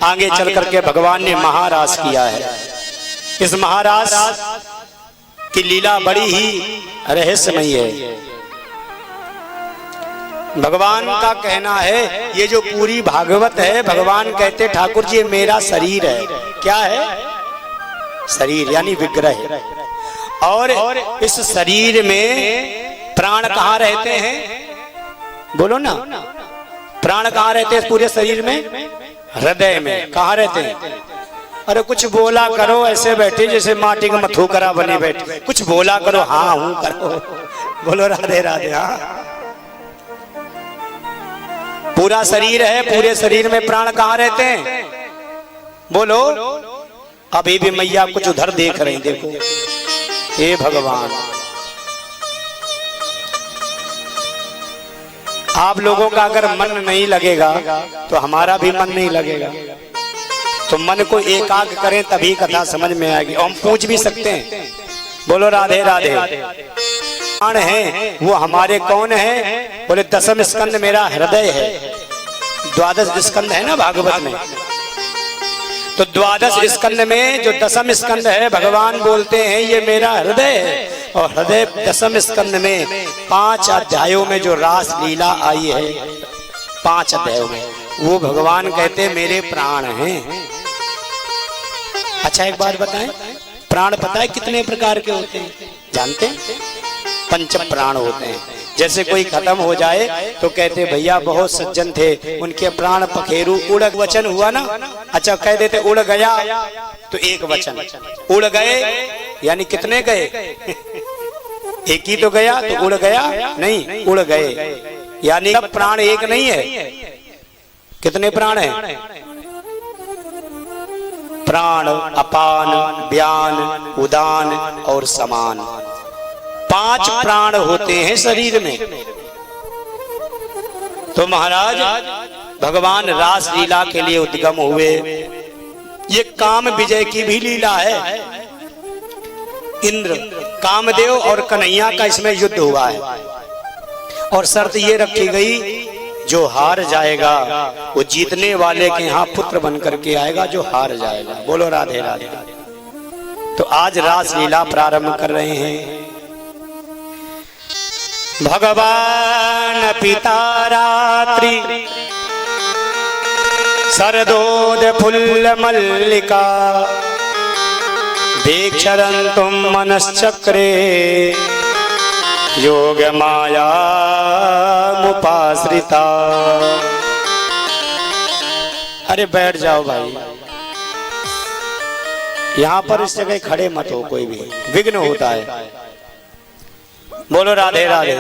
आगे चल करके भगवान ने महारास किया है। इस महारास की लीला बड़ी ही रहस्यमयी है। भगवान का कहना है, ये जो पूरी भागवत है, भगवान कहते ठाकुर जी मेरा शरीर है। क्या है? शरीर यानी विग्रह। और इस शरीर में प्राण कहाँ रहते हैं? बोलो ना, प्राण कहाँ रहते हैं पूरे शरीर में? हृदय में। कहाँ रहते हैं? अरे कुछ बोला करो, ऐसे बैठे जैसे माटी का मथुकरा बने बैठे। कुछ बोला करो, हाँ हूं करो। बोलो राधे राधे। हाँ, पूरा शरीर है, पूरे शरीर में प्राण कहाँ रहते हैं? बोलो। अभी भी मैया कुछ उधर देख रही, देखो। हे भगवान, आप लोगों का अगर मन नहीं लगेगा तो हमारा भी मन नहीं लगेगा। तो मन को एकाग्र करें तभी कथा समझ में आएगी। और हम पूछ भी सकते हैं। बोलो राधे राधे। प्राण है वो हमारे कौन है? बोले दशम स्कंद मेरा हृदय है। द्वादश स्कंद है ना भागवत में, तो द्वादश स्कंद में जो दशम स्कंद है भगवान बोलते हैं ये मेरा हृदय है। और हृदय दशम स्कंद में 5 अध्यायों में जो रास लीला आई है, 5 अध्यायों में, वो भगवान कहते मेरे प्राण हैं। अच्छा एक बात बताएं, प्राण पता है कितने प्रकार के होते हैं? जानते हैं? 5 प्राण होते हैं। जैसे कोई खत्म हो जाए तो कहते भैया बहुत सज्जन थे, उनके प्राण पखेरु। उड़ वचन हुआ ना। अच्छा कह देते उड़ गया तो एक वचन, उड़ गए यानी कितने गए? एक ही तो गया, तो उड़ गया नहीं, उड़ गए यानी अब प्राण एक नहीं है। कितने प्राण हैं? प्राण, अपान, व्यान, उदान और समान। 5 प्राण होते हैं शरीर में। तो महाराज भगवान रास लीला के लिए उद्गम हुए। ये काम विजय की भी लीला है। इंद्र, कामदेव और कन्हैया का इसमें युद्ध हुआ है। और शर्त ये रखी गई, जो हार जाएगा वो जीतने वाले के यहाँ पुत्र बन करके आएगा, जो हार जाएगा। बोलो राधे राधे। तो आज रास लीला प्रारंभ कर रहे हैं। भगवान पिता रात्रि शरदोद फुल्ल मल्लिका दीक्षरन्तुम मनश्चक्रे योग माया मुपाश्रिता। अरे बैठ जाओ भाई, यहाँ पर इस जगह खड़े मत हो, कोई भी विघ्न होता है। बोलो राधे राधे।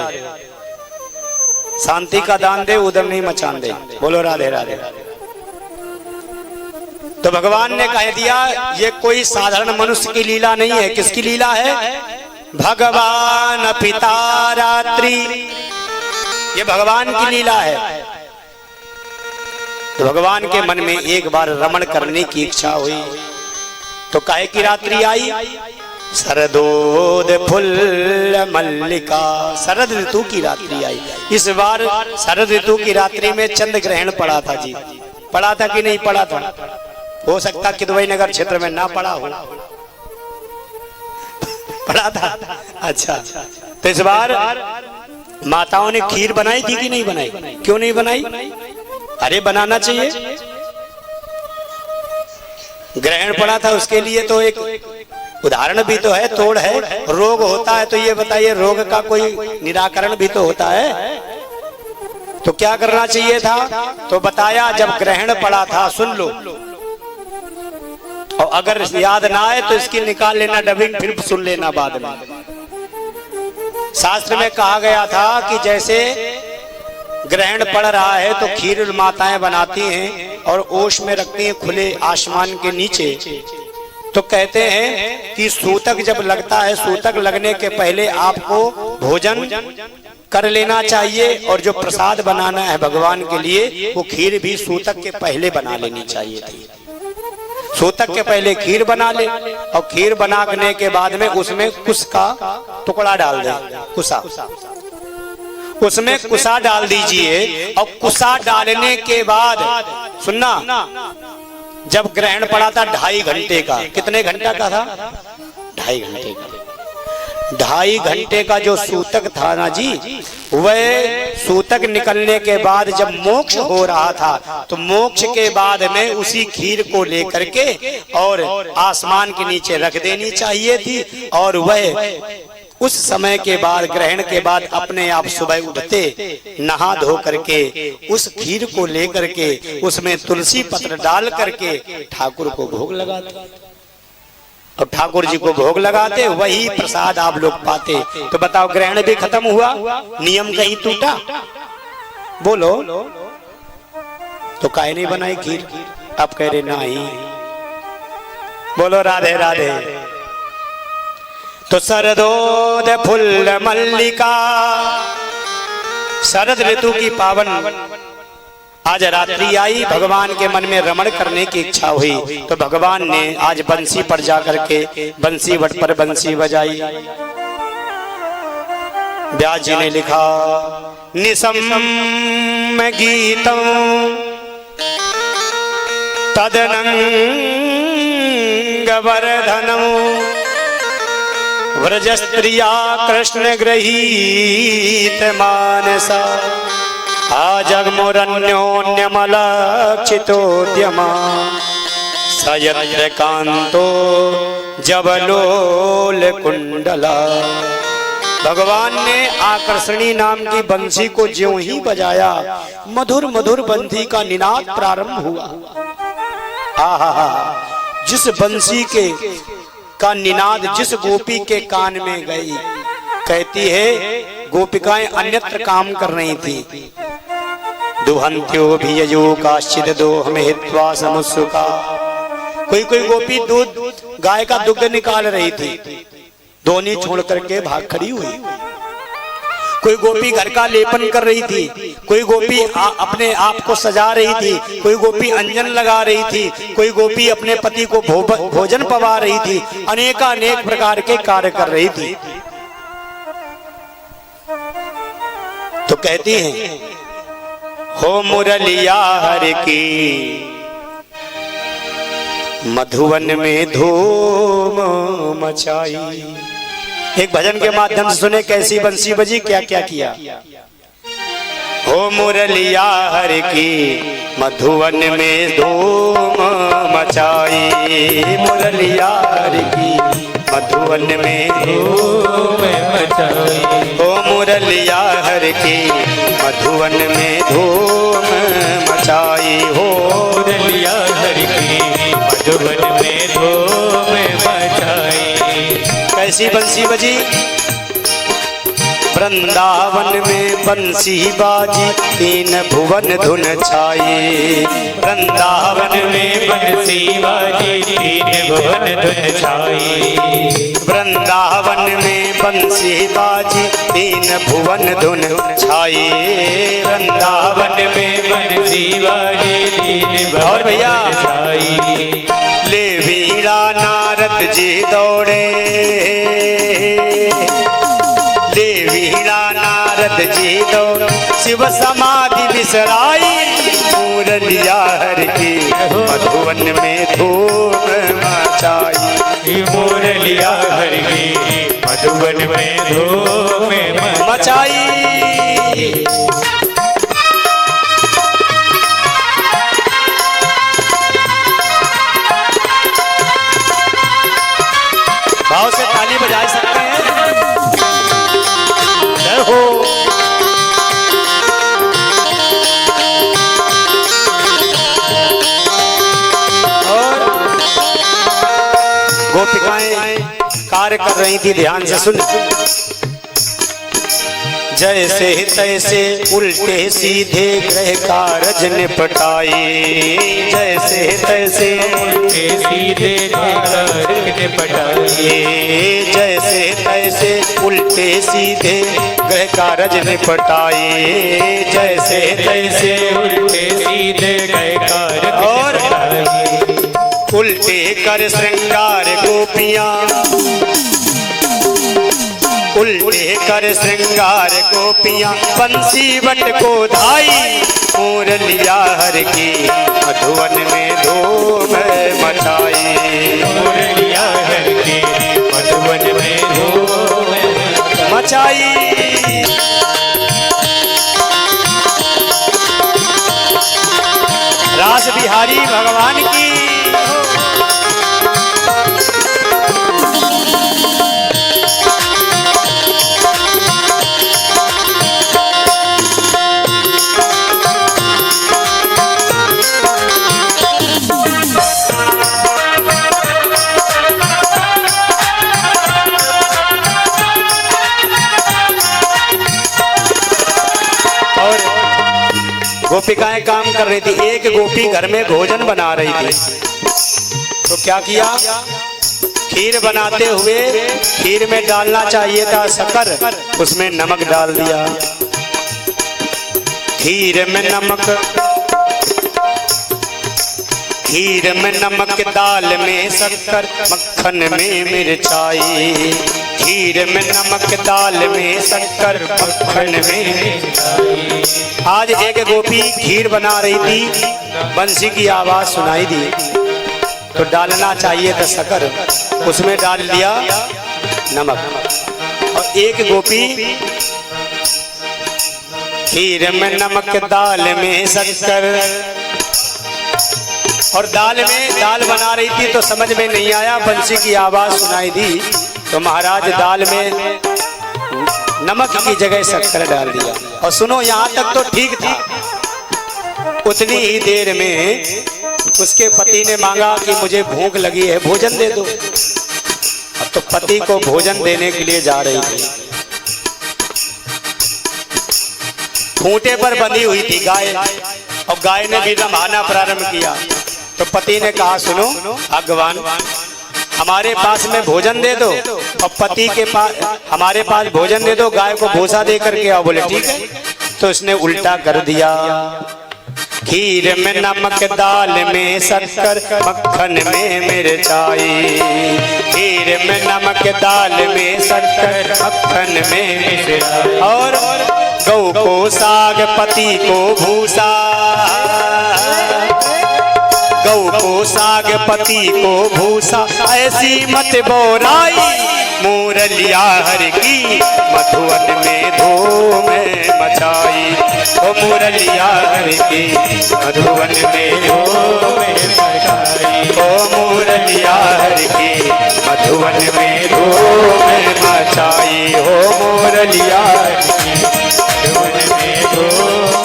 शांति का दान दे, उधर नहीं मचान दे। बोलो राधे राधे। तो भगवान ने कह दिया ये कोई साधारण मनुष्य की लीला नहीं है। किसकी लीला है? भगवान पिता रात्रि, ये भगवान की लीला है। तो भगवान के मन में एक बार रमण करने की इच्छा हुई। तो काहे की रात्रि आई? शरदोद फुल्ल मल्लिका, शरद ऋतु की रात्रि आई। इस बार शरद ऋतु की रात्रि में चंद्र ग्रहण पड़ा था जी। पड़ा था कि नहीं पड़ा था? हो सकता किदवई नगर क्षेत्र में ना पड़ा हो, पड़ा था। अच्छा, तो इस बार माताओं ने खीर बनाई थी कि नहीं बनाई? क्यों नहीं बनाई? अरे बनाना चाहिए। ग्रहण पड़ा था उसके लिए तो एक उदाहरण भी तो है, तोड़ है। रोग होता है तो ये बताइए, रोग का कोई निराकरण भी तो होता है। तो क्या करना चाहिए था? तो बताया जब ग्रहण पड़ा था, सुन लो, और अगर याद ना आए तो इसकी निकाल लेना डबिंग, फिर सुन लेना बाद में। शास्त्र में कहा गया था कि जैसे ग्रहण पड़ रहा है तो खीर माताएं बनाती हैं और ओश में रखती हैं खुले आसमान के नीचे। तो कहते हैं कि सूतक जब लगता है, सूतक लगने के पहले आपको भोजन कर लेना चाहिए, और जो प्रसाद बनाना है भगवान के लिए वो खीर भी सूतक के पहले बना लेनी चाहिए थी। सूतक के पहले खीर बना ले, और खीर बनाने के बाद में उसमें कुश का टुकड़ा डाल दे। कुसा, उसमें कुसा डाल दीजिए। और कुसा डालने के बाद सुनना, जब ग्रहण पड़ा था 2.5 घंटे का, कितने घंटा का था? 2.5 घंटे का। 2.5 घंटे का जो सूतक था ना जी, वह सूतक निकलने के बाद जब मोक्ष हो रहा था, तो मोक्ष के बाद में उसी खीर को लेकर के और आसमान के नीचे रख देनी चाहिए थी। और वह उस समय के बाद, ग्रहण के बाद अपने आप सुबह उठते, नहा धो करके उस खीर को लेकर के उसमें तुलसी पत्र डाल करके ठाकुर को भोग लगाते, और ठाकुर जी को भोग लगाते, वही प्रसाद आप लोग पाते। तो बताओ, ग्रहण भी खत्म हुआ, नियम कहीं टूटा? बोलो, तो काहे नहीं बनाई खीर? आप कह रहे नहीं। बोलो राधे राधे। तो शरदोद फुल्ल मल्लिका, शरद ऋतु की पावन आज रात्रि आई, भगवान के मन में रमण करने की इच्छा हुई, तो भगवान ने आज बंसी पर जाकर के बंसी वट पर बंसी बजाई। व्यास जी ने लिखा, निसम गीतम तदनंग वर्धनम व्रज स्त्रिया कृष्ण गृहीत मानसा आजगमुरन्योन्यमलक्षितोद्यमा सयत्र कांतो जबलोल कुंडला। भगवान ने आकर्षणी नाम की बंसी को ज्यों ही बजाया, मधुर मधुर बंसी का निनाद प्रारंभ हुआ। आहा, जिस बंसी के का निनाद जिस गोपी के कान में गई, कहती है गोपिकाएं अन्यत्र काम कर रही थी। दुहंत्यो भी यजो काश्चिद दोह में हित्वा समुत्सुका। कोई कोई गोपी दूध, गाय का दुग्ध निकाल रही थी, दोनी छोड़ करके भाग खड़ी हुई। कोई गोपी घर का लेपन कर रही थी, कोई गोपी अपने आप को सजा रही थी, कोई गोपी अंजन लगा रही थी, कोई गोपी अपने पति को भोजन पवा रही थी, अनेकानेक प्रकार के कार्य कर रही थी। तो कहती हैं, हो मुरलिया हर की मधुवन में धूम मचाई। एक भजन के माध्यम से सुने कैसी बंसी बजी, क्या क्या किया। हो मुरलिया हर की मधुवन में धूम मचाई, मुरलिया हर की मधुवन में धूम मचाई। हो मुरलिया हर की मधुवन में धूम मचाई, हो मुरलिया हर की मधुवन में धूम मचाई। कैसी बंसी बजी? वृंदावन में बंसी बाजी, 3 भुवन धुन छाई। वृंदावन में बंसी बाजी, 3 भुवन धुन छाई। वृंदावन में बंसी बाजी, 3 भुवन धुन छाई। वृंदावन में बंसी बाजी, 3 भुवन भैया छाई। ले वीणा नारद जी दौड़े, ले वीणा नारद जी दौड़े, शिव समाधि बिसराई। मुरलिया हर की मधुवन में धूम मचाई, मुरलिया हर की मधुवन में धूम मचाई। भाव से ताली बजा सकते हैं। जय हो। और गोपिकाएं कार्य कर रही थी, ध्यान से सुन। जैसे तैसे उल्टे सीधे ग्रह कारज निपटाई, जैसे तैसे उल्टे सीधे कारज निपटाई। जैसे तैसे उल्टे सीधे ग्रह कारज निपटाई, जैसे तैसे उल्टे सीधे ग्रह कारज। और उल्टे कर श्रृंगार गोपियां, उल्टे कर श्रृंगार गोपियां, बंसी बट को धाई। मुरलिया हर की मधुवन में धूम बिहारी भगवान की। गोपिकाएं काम कर रही थी। एक गोपी घर में भोजन बना रही थी, तो क्या किया, खीर बनाते हुए खीर में डालना चाहिए था शक्कर, उसमें नमक डाल दिया। खीर में नमक, दाल में शक्कर, मक्खन में मिर्चाई। खीर में नमक, दाल में शक्कर, मक्खन में। आज एक गोपी खीर बना रही थी, बंसी की आवाज सुनाई दी, तो डालना चाहिए था शक्कर, उसमें डाल दिया नमक। और एक गोपी खीर में नमक, दाल में शक्कर, और दाल बना रही थी तो समझ में नहीं आया, बंसी की आवाज सुनाई दी, तो महाराज दाल में नमक की जगह शक्कर डाल दिया। और सुनो, यहाँ तक तो ठीक था। उतनी ही देर में उसके पति ने मांगा कि मुझे भूख लगी है, भोजन दे दो। अब तो पति को भोजन देने के लिए जा रही थी। खूंटे पर बंधी हुई थी गाय, और गाय ने भी रमाना प्रारंभ किया। तो पति ने कहा, सुनो भगवान, हमारे पास में भोजन दे दो, और पति के पास हमारे पास भोजन दे दो, गाय को भूसा दे करके आओ। बोले ठीक है। तो उसने उल्टा कर दिया। खीर में नमक, दाल में शक्कर, मक्खन में मिर्चाई। खीर में नमक, दाल में शक्कर, मक्खन में मिर्चाई। और गौ को साग, पति को भूसा, गौ को साग, पति को भूसा, ऐसी मत बोराई। मुरलिया हर की मधुवन में धूम मचाई। ओ मुरलिया हर की मधुवन में धूम मचाई। ओ मुरलिया हर की मधुवन में धूम मचाई। ओ मुरलिया मधुवन में धूम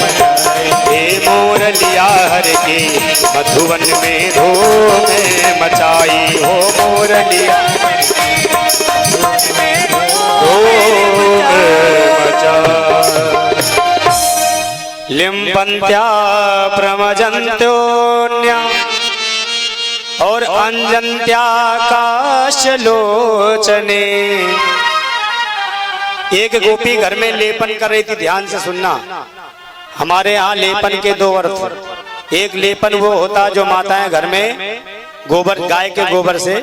मचाई। हे मुरलिया हर की मधुवन में धूम मचाई। हो मुरलिया लिम्पन्त्या प्रमजन्त्योन्या और अंजन्त्या काशलोचने। एक गोपी घर में लेपन कर रही थी, ध्यान से सुनना। हमारे यहाँ लेपन के दो अर्थ। एक लेपन वो होता जो माताएं घर में गोबर, गाय के गोबर से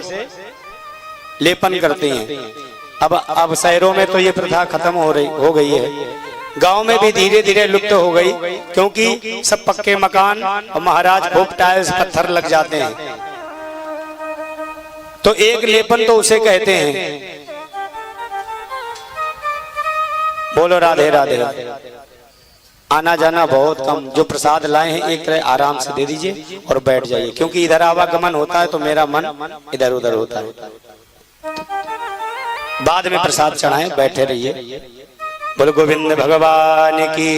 लेपन करती हैं। अब शहरों में तो ये प्रथा खत्म हो गई है। गांव में भी धीरे धीरे लुप्त हो गई, क्योंकि सब पक्के मकान और महाराज खूब टाइल्स पत्थर लग जाते हैं। तो एक लेपन तो उसे कहते हैं। बोलो राधे राधे। आना जाना बहुत कम। जो प्रसाद लाए हैं एक तरह आराम से दे दीजिए और बैठ जाइए, क्योंकि इधर आवागमन होता है तो मेरा मन इधर उधर होता है। बाद में प्रसाद चढ़ाएं, बैठे रहिए। बोलो गोविंद भगवान की।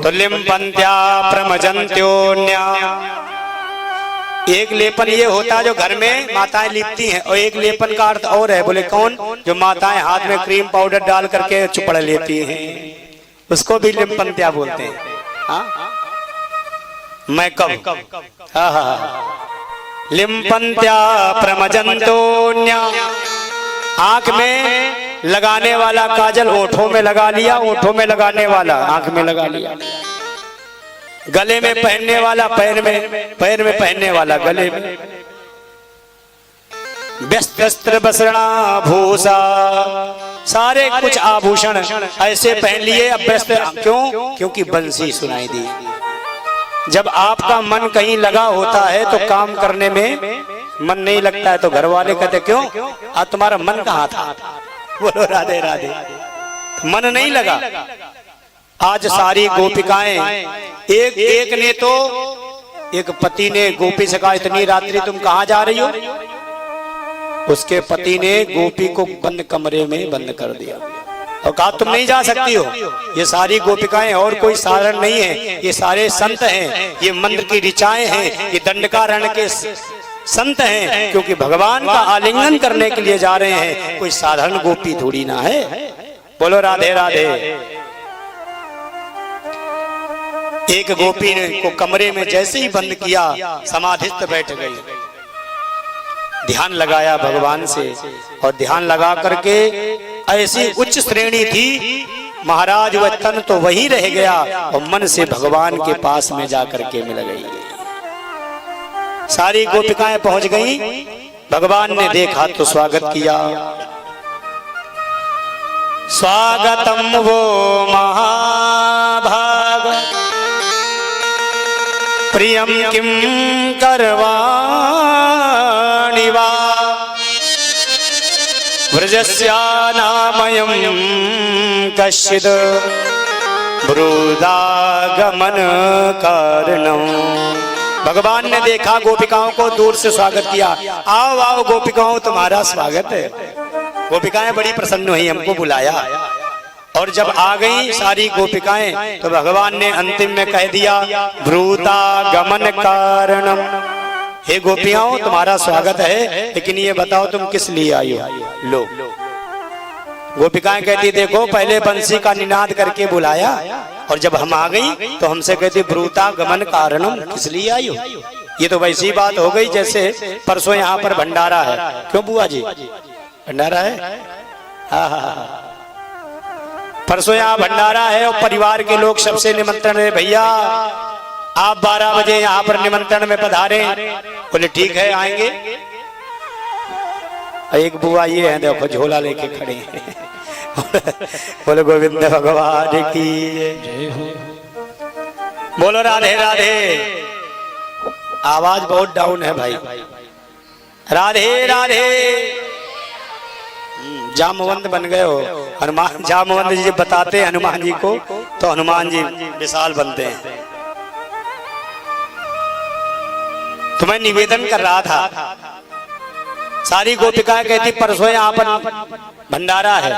तो लिम्पन्त्या प्रमजन्त्योन्या। एक लेपन ये होता है जो घर में माताएं लिपती हैं, और एक लेपन का अर्थ और है। बोले कौन? जो माताएं हाथ में क्रीम पाउडर डाल करके चुपड़ लेती हैं, उसको भी लिम्पन्त्या बोलते हैं। हाँ मैकअप। लिम्पन्त्या प्रमजन्त्योन्या। आंख में लगाने वाला काजल ओठों में लगा लिया, ओठों में लगाने वाला आंख में लगा लिया। गले में पहनने वाला पैर में पहनने वाला गले में। व्यस्त्र वस्त्रणा भूषा। सारे कुछ आभूषण ऐसे पहन लिए। अब व्यस्त क्यों? क्योंकि बंसी सुनाई दी। जब आपका मन कहीं लगा होता है तो काम करने में मन नहीं लगता है, तो घर वाले कहते क्यों? आज तुम्हारा मन कहाँ था? बोलो राधे राधे। मन नहीं लगा आज सारी गोपिकाएं एक एक ने तो एक पति ने गोपी से कहा इतनी रात्रि तुम कहां जा रही हो? उसके पति ने गोपी को बंद कमरे में बंद कर दिया और कहा तुम नहीं जा सकती हो। ये सारी गोपिकाएं और कोई साधारण नहीं है, ये सारे संत हैं, ये मंत्र की ऋचाएं हैं, ये दंडकारण्य के संत हैं, क्योंकि भगवान का आलिंगन करने के लिए जा रहे हैं। कोई साधारण गोपी थोड़ी ना है। बोलो राधे राधे। एक गोपी ने को कमरे में जैसे ही बंद किया समाधिस्थ बैठ गई, ध्यान लगाया भगवान से और ध्यान लगा करके ऐसी उच्च श्रेणी थी महाराज वह तन तो वही रह गया और मन से भगवान के पास में जाकर के मिल गई। सारी गोपिकाएं पहुंच गई, भगवान ने देखा तो स्वागत किया। स्वागतम वो महाभाग प्रियम किम करवाणि वा व्रजस्यानामयं कश्चिद् ब्रूदागमन कारणम्। भगवान ने देखा गोपिकाओं को, दूर से स्वागत किया। आओ आओ गोपिकाओं, तुम्हारा स्वागत है। गोपिकाएं बड़ी प्रसन्न हुई, हमको बुलाया। और जब आ गई सारी गोपिकाएं तो भगवान ने अंतिम में कह दिया ब्रूदागमन कारणम। हे गोपियाओं, तुम्हारा स्वागत है, लेकिन ये बताओ तुम किस लिए आई हो? लो, गोपिकाएं कहती देखो पहले बंसी का निनाद करके बुलाया और जब हम आ गई तो हमसे कहती ब्रूदागमन कारणम, किस लिए आई हो? ये तो वैसी बात हो गई जैसे परसों यहाँ पर भंडारा है। क्यों बुआ जी, भंडारा है? हाँ, परसों यहाँ भंडारा है और परिवार के लोग सबसे निमंत्रण है, भैया आप 12 बजे यहाँ पर निमंत्रण में पधारे। बोले ठीक है आएंगे। एक बुआ ये है देखो झोला लेके खड़े हैं। बोले गोविंद भगवान की जय हो। बोलो राधे राधे। आवाज बहुत डाउन है भाई। राधे राधे। जामवंत बन गए हो। हनुमान जामवंत जी बताते हैं हनुमान जी को तो हनुमान जी विशाल बनते हैं। तो मैं निवेदन कर रहा था, सारी गोपिकाएं कहती परसों यहाँ पर भंडारा है,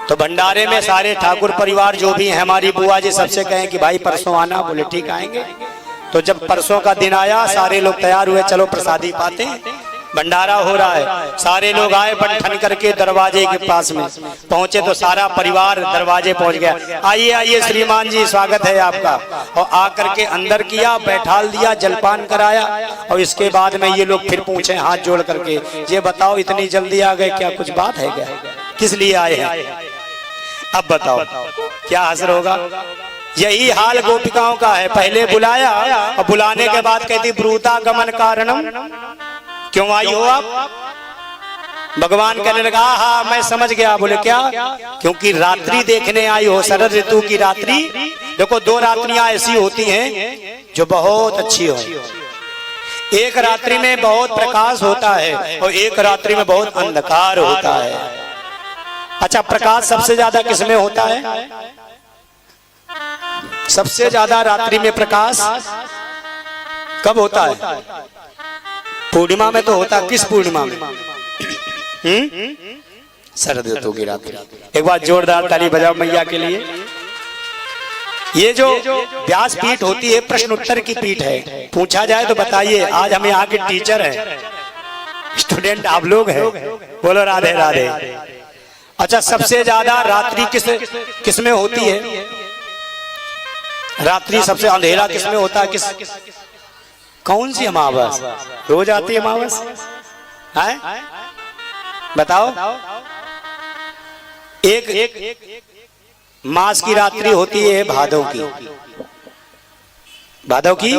तो भंडारे में सारे ठाकुर परिवार जो भी है हमारी बुआ जी सबसे कहें कि भाई परसों आना। बोले ठीक आएंगे। तो जब परसों का दिन आया सारे लोग तैयार हुए, चलो प्रसादी पाते हैं, भंडारा हो रहा है। सारे लोग आए बन ठन करके दरवाजे के पास में पहुंचे तो सारा परिवार दरवाजे पहुंच गया। आइए आइए श्रीमान जी स्वागत है आपका। और आकर के अंदर किया, बैठाल दिया, जलपान कराया। और इसके बाद में ये लोग फिर पूछे हाथ जोड़ करके, ये बताओ इतनी जल्दी आ गए, क्या कुछ बात है क्या? किस लिए आए हैं? अब बताओ क्या असर होगा? यही हाल गोपिकाओं का है। पहले बुलाया और बुलाने के बाद कहती ब्रूदागमन कारणम, क्यों आई हो आप? भगवान कहने लगा हाँ मैं समझ गया। बोले क्या? क्योंकि रात्रि देखने आई हो, शरद ऋतु की रात्रि। देखो 2 रात्रियां ऐसी होती हैं जो बहुत अच्छी हो। एक रात्रि में बहुत प्रकाश होता है और एक रात्रि में बहुत अंधकार होता है। अच्छा, प्रकाश सबसे ज्यादा किसमें होता है? सबसे ज्यादा रात्रि में प्रकाश कब होता है? पूर्णिमा में तो होता। किस पूर्णिमा में? शरद ऋतु की रात्रि। एक बार जोरदार ताली बजाओ मैया के लिए। ये जो व्यास पीठ होती है प्रश्न उत्तर की पीठ है। पूछा जाए तो बताइए। आज हमें यहाँ के टीचर हैं, स्टूडेंट आप लोग हैं। बोलो राधे राधे। अच्छा, सबसे ज्यादा रात्रि किस में होती है? रात्रि सबसे अंधेरा किस में होता है? कौन सी अमावस? रोज आती है अमावस है? बताओ। एक मास की रात्रि होती है भादव की,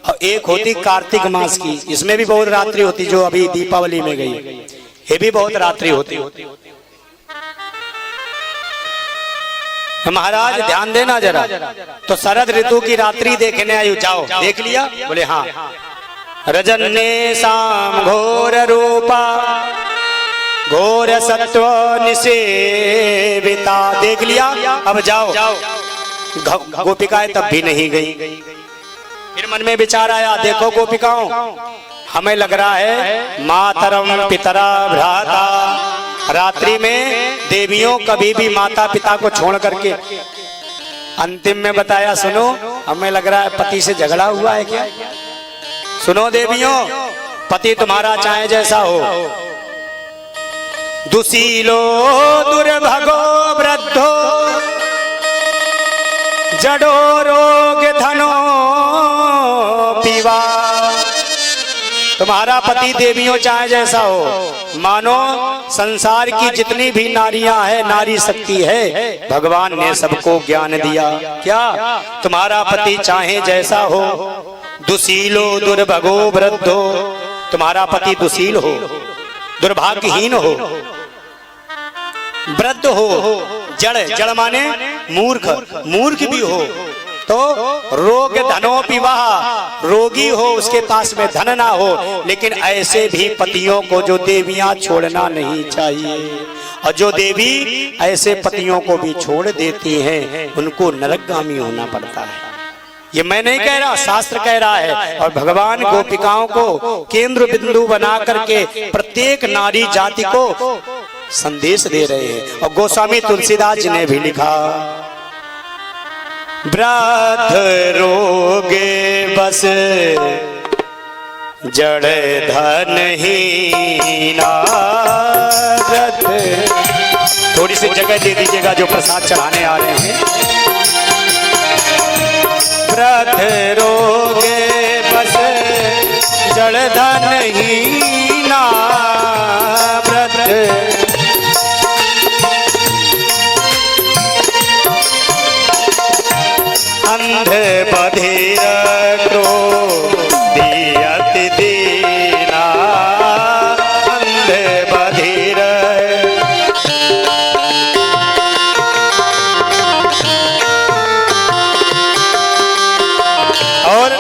और एक होती कार्तिक मास की। इसमें भी बहुत रात्रि होती, जो अभी दीपावली में गई, ये भी बहुत रात्रि होती। महाराज ध्यान देना जरा। तो शरद ऋतु की रात्रि देखने आयु, जाओ देख लिया? बोले हाँ। रजन्ने शाम घोर रूपा घोर सत्व निसेविता। देख लिया, अब जाओ। गोपिकाएं तब भी नहीं गई। फिर मन में विचार आया, देखो गोपिकाओं, हमें लग रहा है मातरम पितरा भ्राता, रात्रि में देवियों कभी भी माता पिता को छोड़ करके। अंतिम में बताया, सुनो, हमें लग रहा है पति से झगड़ा हुआ है क्या। सुनो देवियों, पति तुम्हारा चाहे जैसा हो, दुशीलो दुर्भगो वृद्धो जडो रोग धनो पीवा। तुम्हारा पति देवियों चाहे जैसा हो, मानो संसार की जितनी भी नारियां हैं, नारी शक्ति है, भगवान ने सबको ज्ञान दिया। क्या तुम्हारा पति चाहे जैसा हो, दुशीलो दुर्भगो वृद्धो, तुम्हारा पति दुशील हो, दुर्भाग्यहीन हो, वृद्ध हो, जड़, जड़ माने मूर्ख, मूर्ख भी हो, तो रोग धनो विवाह, रोगी हो, उसके पास में धन ना हो। लेकिन ऐसे भी पतियों को जो देवियां छोड़ना नहीं चाहिए, और जो देवी ऐसे पतियों को भी छोड़ देती हैं, उनको नरकगामी होना पड़ता है। ये मैं नहीं कह रहा, शास्त्र कह रहा है। और भगवान गोपिकाओं को केंद्र बिंदु बना करके प्रत्येक नारी जाति को संदेश दे रहे हैं। और गोस्वामी तुलसीदास जी ने भी लिखा, वृद्ध रोगे बस जड़ धनहीना। थोड़ी सी जगह दे दीजिएगा जो प्रसाद चढ़ाने आ रहे हैं। वृद्ध रोगे बस जड़ धनहीना, वृद्ध अंध बधिर क्रोधियति दीना, अंध बधिर। और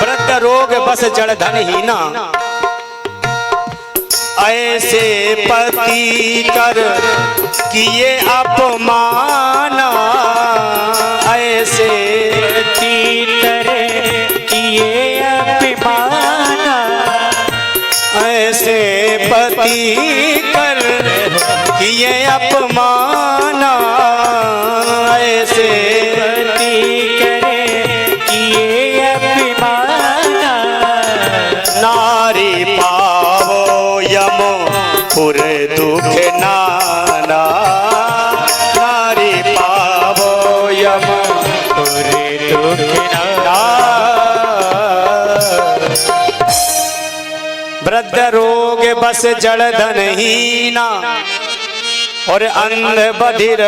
वृद्ध रोग बस जड़ धनहीना, ऐसे पति कर किए अपमान, ऐसे पति कर किए अपमान, ऐसे पति कर किए अपमान, ऐसे पति कर किए अपमान। नारी पावो यमो पुर दुख नाना, नारी पावो यम पुर दुख नाना। वृद्ध रोग बस जड़ धनहीना, और अंध बधिर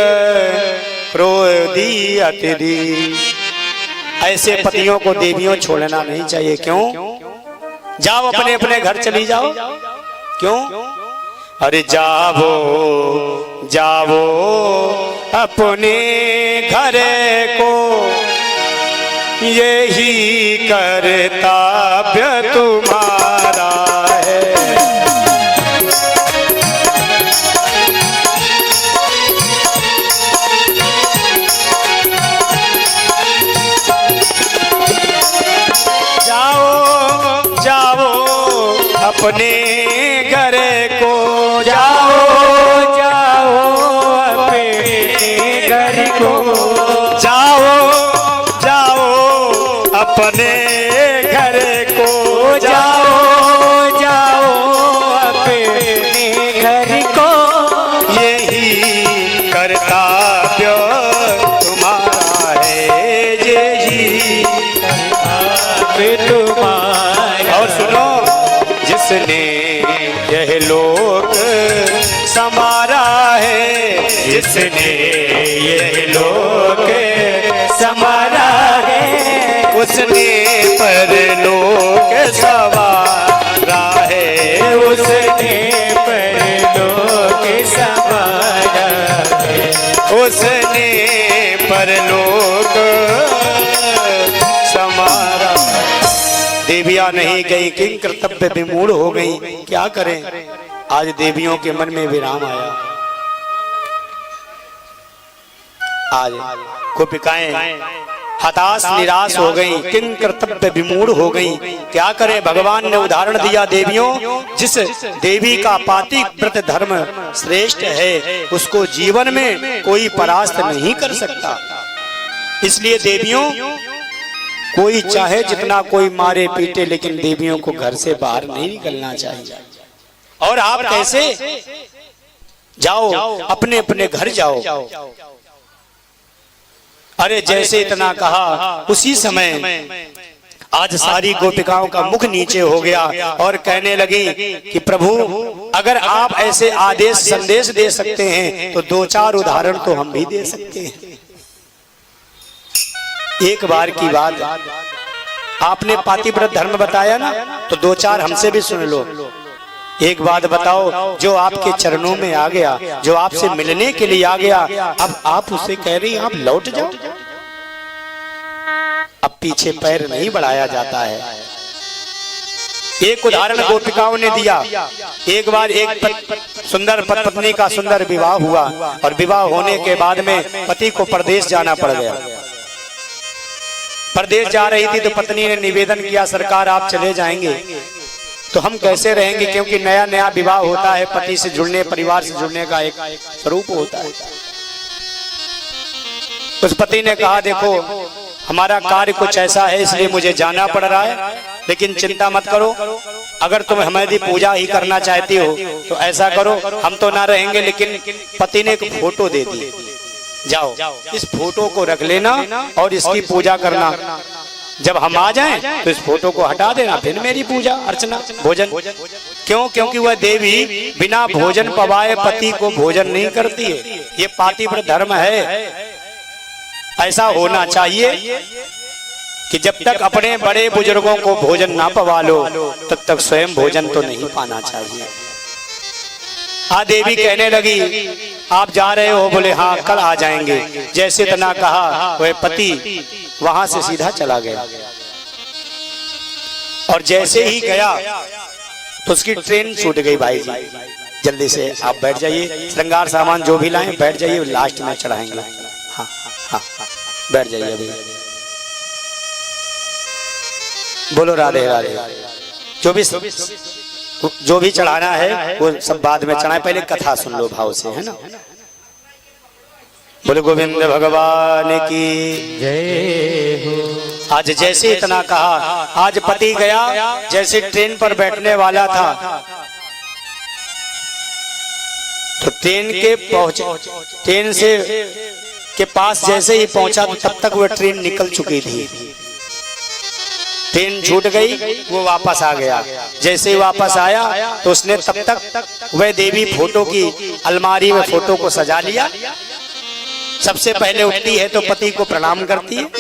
क्रोधी अतिथि। ऐसे पतियों को देवियों छोड़ना नहीं चाहिए। क्यों? जाओ अपने अपने घर चली जाओ। क्यों? अरे जावो जावो अपने घर को, यही कर्तव्य तुम्हारा है। जाओ जाओ अपने घर को, जाओ जाओ अपने घर को, जाओ जाओ अपने घर को, जाओ जाओ अपने घर को, यही कर्तव्य तुम्हारा है, यही कर्तव्य तुम्हारा। और सुनो, जिसने यह लोक संवारा है, जिसने यह लोक संवारा है, उसने परलोक संवारा है, उसने परलोक संवारा है, उसने परलोक संवारा। देवियां नहीं गई, किंग कर्तव्य विमूढ़ हो गई। क्या करें, आज देवियों के मन में विराम आया। आज गोपिकाएं हताश निराश हो गई, किंग कर्तव्य विमूढ़ हो गई। क्या करें, भगवान ने उदाहरण दिया देवियों, जिस देवी का पातिव्रत धर्म श्रेष्ठ है उसको जीवन में कोई परास्त नहीं कर सकता। इसलिए देवियों, कोई चाहे जितना कोई मारे पीटे, लेकिन देवियों को घर से बाहर नहीं निकलना चाहिए। और आप कैसे जाओ, अपने अपने घर जाओ। अरे जैसे इतना कहा, उसी समय आज सारी गोपिकाओं का मुख नीचे हो गया और कहने लगी कि प्रभु, अगर आप ऐसे आदेश संदेश दे सकते हैं तो दो चार उदाहरण तो हम भी दे सकते हैं। एक बार की बात, आपने पातिव्रत धर्म बताया ना, तो दो चार हमसे भी सुन लो। एक बात बताओ, जो आपके चरणों में आ गया, जो आपसे मिलने के लिए आ गया, अब आप उसे कह रही आप लौट जाओ। अब पीछे पैर नहीं बढ़ाया जाता है। एक उदाहरण गोपिकाओं ने दिया। एक बार एक सुंदर पत्नी का सुंदर विवाह हुआ और विवाह होने के बाद में पति को परदेश जाना पड़ गया। परदेश जा रही थी तो पत्नी ने निवेदन किया, सरकार आप चले जाएंगे तो हम कैसे रहेंगे, क्योंकि नया नया विवाह होता है, पति से जुड़ने, परिवार से जुड़ने का एक स्वरूप होता है। उस पति ने कहा, देखो हमारा कार्य कुछ ऐसा है इसलिए मुझे जाना पड़ रहा है, लेकिन चिंता मत करो, अगर तुम हमारी पूजा ही करना चाहती हो तो ऐसा करो, हम तो ना रहेंगे, लेकिन पति ने एक फोटो दे दी, जाओ इस फोटो को रख लेना और इसकी पूजा करना। जब हम आ जाएं तो इस फोटो को हटा देना, फिर मेरी पूजा अर्चना भोजन। क्यों? क्योंकि वह देवी बिना भोजन पवाए पति को भोजन नहीं करती है। ये पातिव्रत धर्म है। ऐसा होना चाहिए कि जब तक अपने बड़े बुजुर्गों को भोजन ना पवा लो तब तक स्वयं भोजन तो नहीं पाना चाहिए। देवी कहने लगी, आप जा रहे हो? बोले हाँ, कल आ जाएंगे। जैसे तना कहा, वह पति वहां से सीधा चला गया और जैसे ही गया तो उसकी ट्रेन छूट गई। भाई जी जल्दी से आप बैठ जाइए, श्रृंगार सामान जो भी लाएं बैठ जाइए, लास्ट में चढ़ाएंगे। हाँ हाँ बैठ जाइए अभी। बोलो राधे राधे। जो भी चढ़ाना है वो सब बाद में चढ़ाए, पहले कथा सुन लो भाव से, है ना। बोले गोविंद भगवान की जय हो। आज जैसे इतना कहा, आज पति गया, जैसे ट्रेन पर बैठने वाला था तो ट्रेन से के पास जैसे ही पहुंचा तो तब तक वह ट्रेन निकल चुकी थी। ट्रेन छूट गई, वो वापस आ गया। जैसे ही वापस आया तो उसने तब तक वह देवी फोटो की अलमारी में फोटो को सजा लिया। सबसे पहले उठती है तो पति को प्रणाम करती है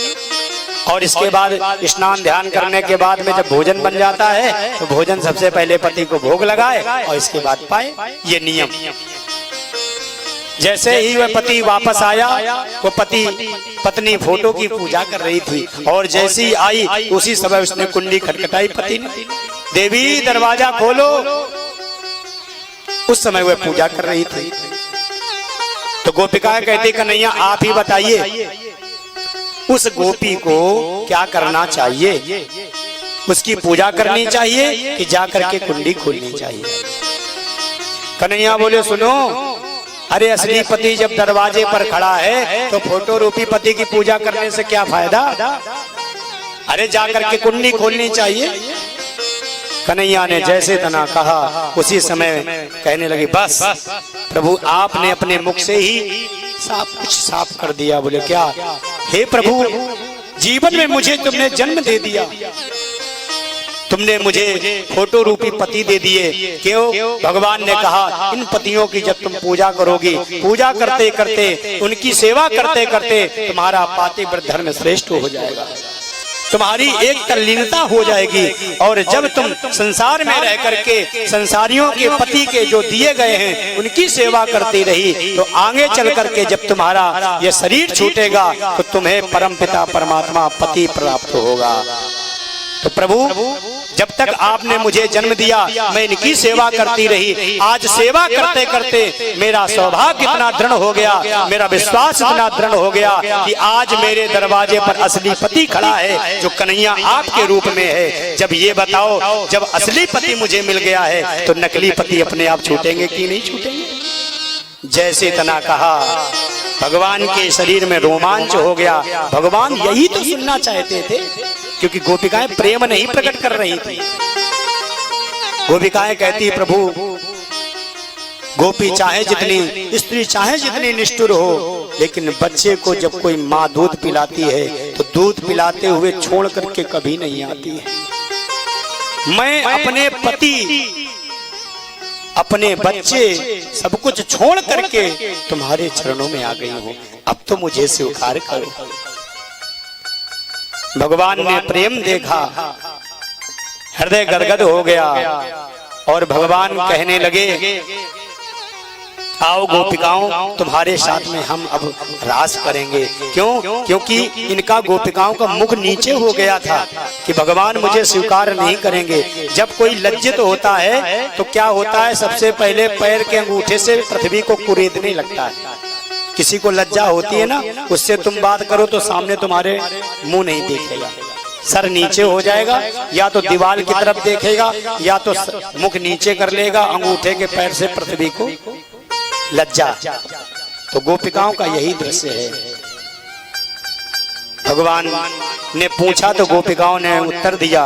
और इसके बाद स्नान ध्यान करने के बाद में जब भोजन बन जाता है तो भोजन सबसे पहले पति को भोग लगाए और इसके बाद पाए। ये नियम। जैसे ही वह पति वापस आया, वो पत्नी फोटो की पूजा कर रही थी और जैसे ही आई उसी समय उसने कुंडी खटखटाई पति ने, देवी दरवाजा खोलो। उस समय वह पूजा कर रही थी। तो गोपिका कहती, कन्हैया आप ही बताइए उस गोपी को क्या करना चाहिए, उसकी पूजा करनी चाहिए कि जाकर के कुंडी खोलनी चाहिए? कन्हैया बोले, सुनो, अरे असली पति जब दरवाजे पर खड़ा है तो फोटो रूपी पति की पूजा करने से क्या फायदा? अरे जाकर के कुंडी खोलनी चाहिए। कन्हैया ने जैसे तना कहा उसी समय कहने लगी, बस प्रभु आपने अपने मुख से ही कुछ साफ कर दिया। बोले क्या? हे प्रभु, जीवन में मुझे तुमने जन्म दे दिया, तुमने मुझे फोटो रूपी पति दे दिए। क्यों? भगवान ने कहा इन पतियों की जब तुम पूजा करोगी, पूजा करते करते उनकी सेवा करते करते तुम्हारा पातिव्रत धर्म श्रेष्ठ हो जाएगा, तुम्हारी एक तल्लीनता हो जाएगी। और जब तुम संसार में रह करके संसारियों के पति के जो दिए गए हैं उनकी सेवा करती रही तो आगे चल करके जब तुम्हारा ये शरीर छूटेगा तो तुम्हें परमपिता परमात्मा पति प्राप्त होगा। तो प्रभु जब तक आपने मुझे जन्म दिया मैं इनकी सेवा करती रही। आज सेवा करते करते मेरा सौभाग्य इतना दृढ़ हो गया, मेरा विश्वास इतना दृढ़ हो गया कि आज मेरे दरवाजे पर असली पति खड़ा है जो कन्हैया आपके रूप में है। जब ये बताओ, जब असली पति मुझे मिल गया है तो नकली पति अपने आप छूटेंगे कि नहीं छूटेंगे? जैसे इतना कहा भगवान के शरीर में रोमांच हो गया। भगवान यही तो सुनना चाहते थे, क्योंकि गोपिकाएं प्रेम नहीं प्रकट कर रही थी। गोपिकाएं कहती प्रभु गोपी चाहे जितनी, स्त्री चाहे जितनी निष्ठुर हो, लेकिन बच्चे को जब कोई माँ दूध पिलाती है तो दूध पिलाते हुए छोड़ करके कभी नहीं आती है। मैं अपने पति, अपने बच्चे सब कुछ छोड़ करके तुम्हारे चरणों में आ गई हूं, अब तो मुझे स्वीकार करो। भगवान ने प्रेम देखा, हृदय गदगद हो गया और भगवान कहने लगे आओ गोपिकाओं, तुम्हारे साथ में हम अब रास करेंगे। क्यों? क्योंकि इनका गोपिकाओं का मुख नीचे हो गया था कि भगवान मुझे स्वीकार नहीं करेंगे। जब कोई लज्जित होता है तो क्या होता है, सबसे पहले पैर के अंगूठे से पृथ्वी को कुरेदने लगता है। किसी को लज्जा होती है ना, उससे तुम बात करो तो सामने तुम्हारे मुंह नहीं देखेगा, सर नीचे हो जाएगा, या तो दीवार की तरफ देखेगा या तो मुख नीचे कर लेगा, अंगूठे के पैर से पृथ्वी को लज्जा। तो गोपिकाओं का यही दृश्य है। भगवान ने पूछा तो गोपिकाओं ने उत्तर दिया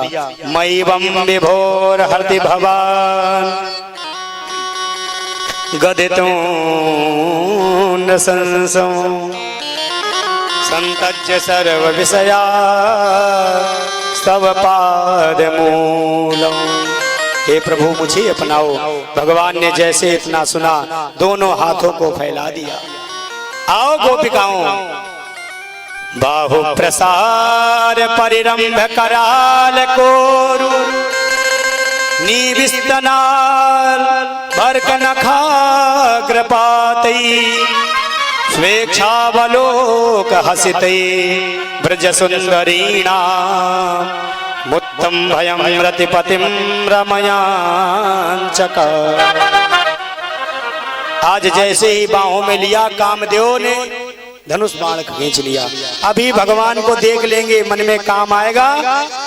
मयिवं विभोर हृदि भवान गदितो न संसो संतज्य सर्व विषया स्तव पाद मूलम। हे प्रभु मुझे अपनाओ। भगवान ने जैसे इतना सुना दोनों हाथों को फैला दिया। आओ गोपिकाओं, बाहु प्रसार परिरंभ कराल कोरु निविस्तनाल भरक नखाग्रपातई स्वेच्छावलोक हसितई ब्रज सुंदरीणा मुत्तम भयम रतिपतिम रमयांचक। आज जैसे ही बाहों में लिया कामदेव ने धनुष बाण खींच लिया। अभी भगवान को देख लेंगे, मन में काम आएगा।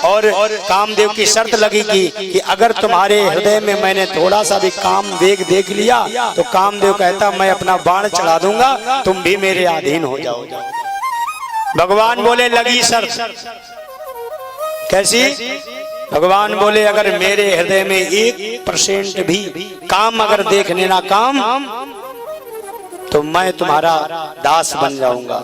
और कामदेव की शर्त लगेगी कि अगर तुम्हारे हृदय में मैंने थोड़ा सा भी काम देख लिया तो कामदेव कहता मैं अपना बाण चढ़ा दूंगा, तुम भी मेरे अधीन हो जाओ। भगवान बोले लगी शर्त। कैसी? भगवान बोले अगर मेरे हृदय में 1% भी काम अगर देख लेना काम, तो मैं तुम्हारा दास बन जाऊंगा।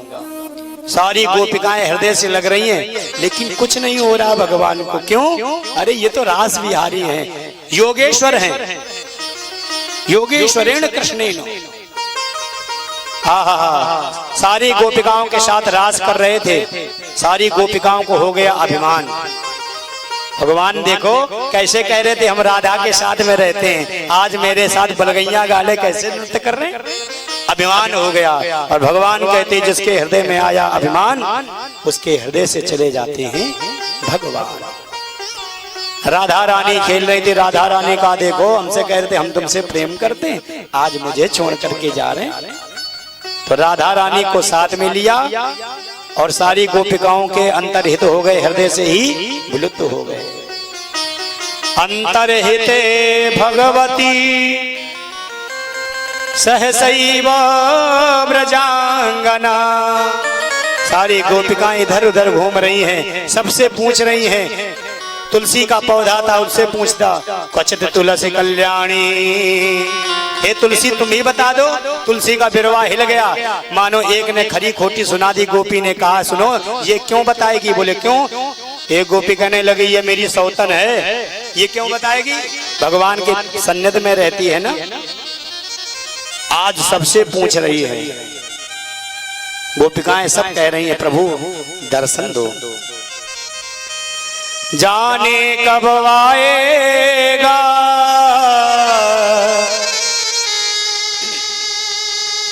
सारी गोपिकाएं हृदय से लग रही हैं, लेकिन कुछ नहीं हो रहा भगवान को। क्यों? अरे ये तो रास विहारी हैं, योगेश्वर हैं, योगेश्वरेण कृष्णेन। हाँ, सारी गोपिकाओं के साथ रास कर रहे थे। सारी गोपिकाओं को हो गया अभिमान। भगवान देखो कैसे कह रहे थे हम राधा के साथ में रहते हैं, आज मेरे साथ बलगैया गाले कैसे नृत्य कर रहे हैं। अभिमान हो गया। और भगवान कहते जिसके हृदय में आया अभिमान उसके हृदय से चले जाते हैं भगवान। राधा रानी खेल रही थी, राधा रानी का देखो हमसे कह रहे थे हम तुमसे प्रेम करते हैं, आज मुझे छोड़ करके जा रहे हैं। तो राधा रानी को साथ में लिया और सारी गोपिकाओं के अंतर्हित हो गए, हृदय से ही विलुप्त हो गए। अंतर्हिते भगवती सहसैव ब्रजांगना। सारी गोपिकाएं इधर उधर घूम रही हैं, सबसे पूछ रही हैं। तुलसी का पौधा था, उससे पूछता क्वचित तुलसी कल्याणी, हे तुलसी तुम ही बता दो। तुलसी का बिरवा हिल गया, मानो एक ने खरी खोटी सुना दी। गोपी ने कहा सुनो ये क्यों बताएगी? बोले क्यों? एक गोपी कहने लगी ये मेरी सौतन है, ये क्यों बताएगी? भगवान के सन्निध में रहती है ना, आज सबसे पूछ रही है। गोपिकाएं सब कह रही हैं प्रभु दर्शन दो। जाने कब आएगा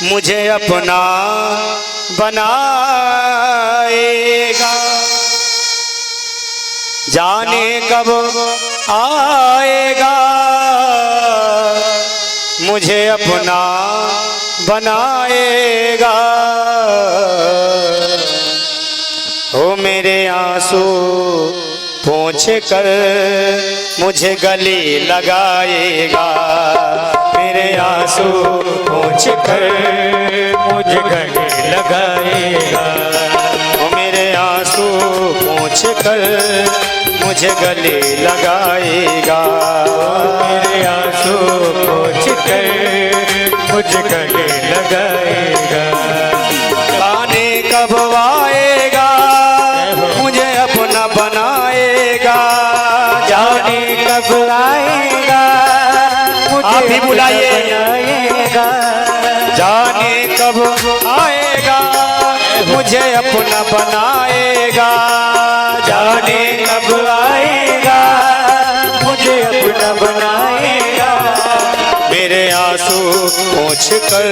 मुझे अपना बनाएगा, जाने कब आएगा मुझे अपना बनाएगा। ओ मेरे आंसू पोंछ कर मुझे गले लगाएगा। मेरे आंसू पोंछ कर मुझे गले लगाएगा। ओ मेरे आंसू पोंछ कर मुझे गले लगाएगा। मेरे आंसू पोंछ कर मुझे गले लगाएगा। जाने कब आएगा मुझे अपना बनाएगा। जाने कब आएगा आप भी बुलाइए। बनाएगा। जाने कब आएगा मुझे अपना बनाएगा। जाने कब आएगा मुझे अपना बनाएगा। मेरे आंसू पोंछ कर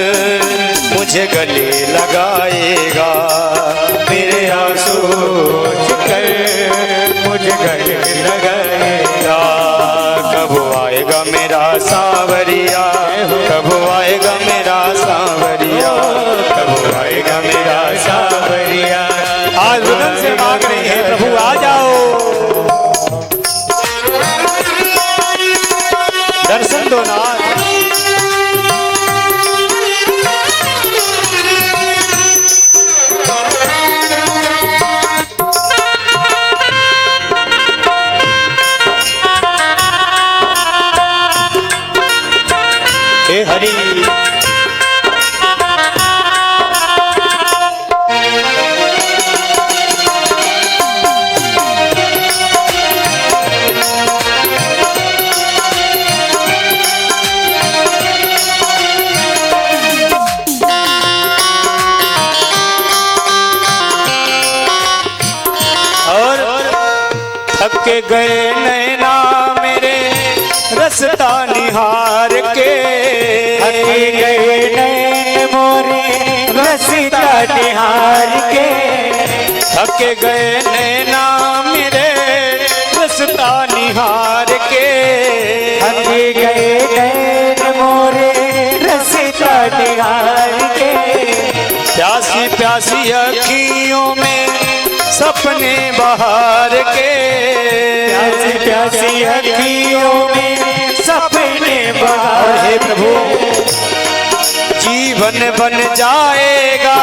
मुझे गले लगाएगा। मेरे आंसू पोंछ कर मुझे गले लगाएगा। कब आएगा मेरा सांवरिया, कब आएगा मेरा सांवरिया, कब आएगा मेरा सांवरिया। आज रुदन से मांग रही है प्रभु आ जाओ, दर्शन दो ना। हे हरि थक गए नैना मेरे रसता निहार के। थक गए नैन मोरे रसता निहार के। थक गए नैना मेरे रसता निहार के। थक गए नैन मोरे रसता निहार के। प्यासी प्यासी अखियों में सपने बहार के। प्यासी प्यासी अखियों में सपने बहार। हे प्रभु जीवन बन जाएगा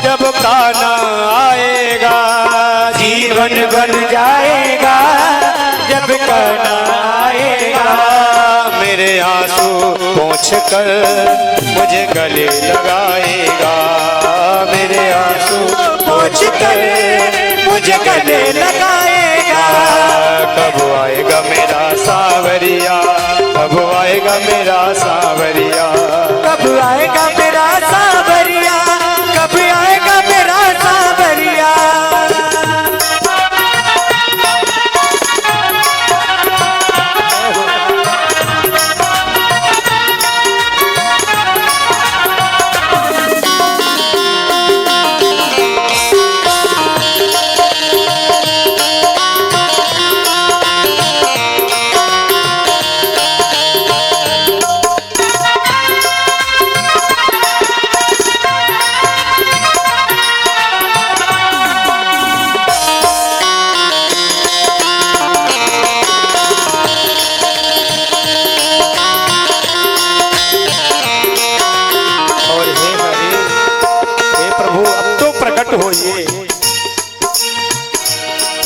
जब काना आएगा। जीवन बन जाएगा जब काना आएगा। मेरे आंसू पोंछ कर मुझे गले लगाएगा। मेरे आंसू पोंछ कर मुझे गले लगाएगा। कब आएगा मेरा सांवरिया, कब आएगा मेरा सांवरिया, कब आएगा मेरा सांवरिया, कब आएगा मेरा सांवरिया।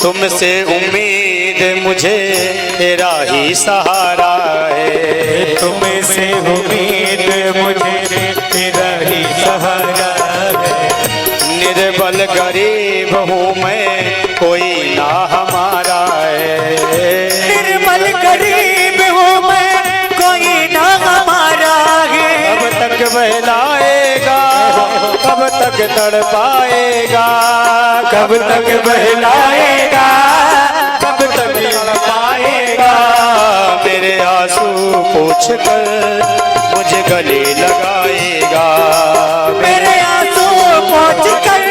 तुमसे उम्मीद मुझे तेरा ही सहारा है। तुमसे उम्मीद मुझे तेरा ही सहारा है। निर्बल गरीब हूँ मैं कोई ना हमारा है। निर्बल गरीब हूँ मैं कोई ना हमारा है। कब तक बहलाएगा, कब तक तड़पाएगा, कब तक बहलाएगा, कब तक तड़पाएगा। मेरे आंसू पोंछ कर मुझे गले लगाएगा। मेरे आंसू पोंछ कर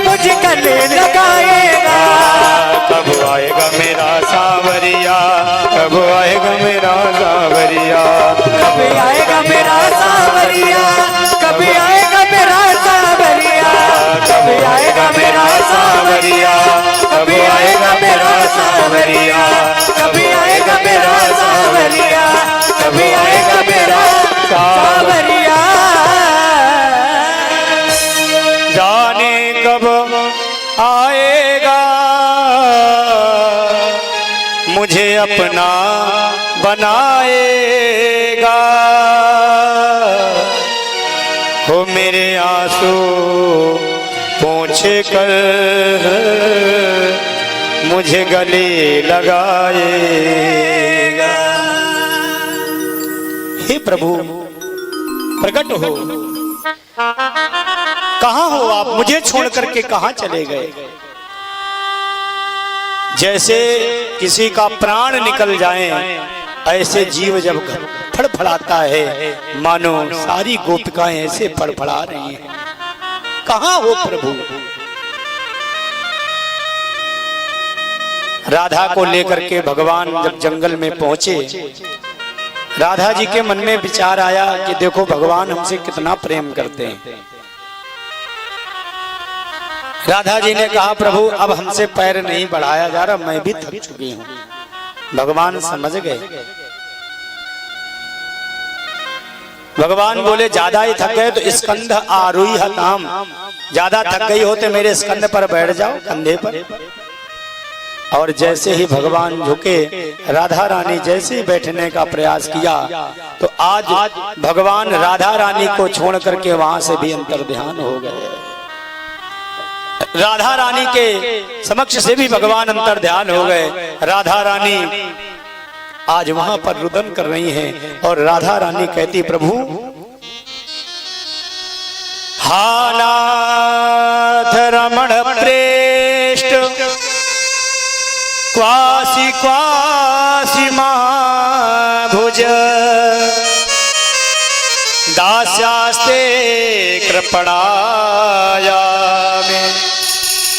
मुझे गले लगाएगा। कब आएगा सावरिया, कभी आएगा मेरा सावरिया, कभी आएगा मेरा सावरिया। जाने कब आएगा मुझे अपना बनाएगा, हो मेरे आंसू पोंछे कर मुझे गले लगाएगा। हे प्रभु प्रकट हो, कहाँ हो आप? मुझे छोड़ करके कहाँ चले गए? जैसे किसी का प्राण निकल जाए ऐसे जीव जब फड़फड़ाता है, मानो सारी गोपिकाएं ऐसे फड़फड़ा रही हैं। कहाँ हो प्रभु? राधा को लेकर के भगवान जब जंगल में पहुंचे, राधा जी के मन में विचार आया कि देखो भगवान हमसे कितना प्रेम करते हैं। राधा जी ने कहा प्रभु अब हमसे पैर नहीं बढ़ाया जा रहा, मैं भी थक चुकी हूं। भगवान समझ गए। भगवान बोले ज्यादा ही थक गए तो स्कंध आरूही हताम, ज्यादा थक गई होते मेरे स्कंध पर बैठ जाओ, कंधे पर। और जैसे ही भगवान झुके, राधा रानी जैसे ही बैठने का प्रयास किया, तो आज भगवान राधा रानी को छोड़ करके वहां से भी अंतर्ध्यान हो गए। राधा रानी के समक्ष से भी भगवान अंतर्ध्यान हो गए। राधा रानी आज वहां पर रुदन कर रही हैं और राधा रानी कहती प्रभु हानाथ रमण प्रेष्ठ क्वासी क्वासी महाभुज दास्यास्ते कृपणाया में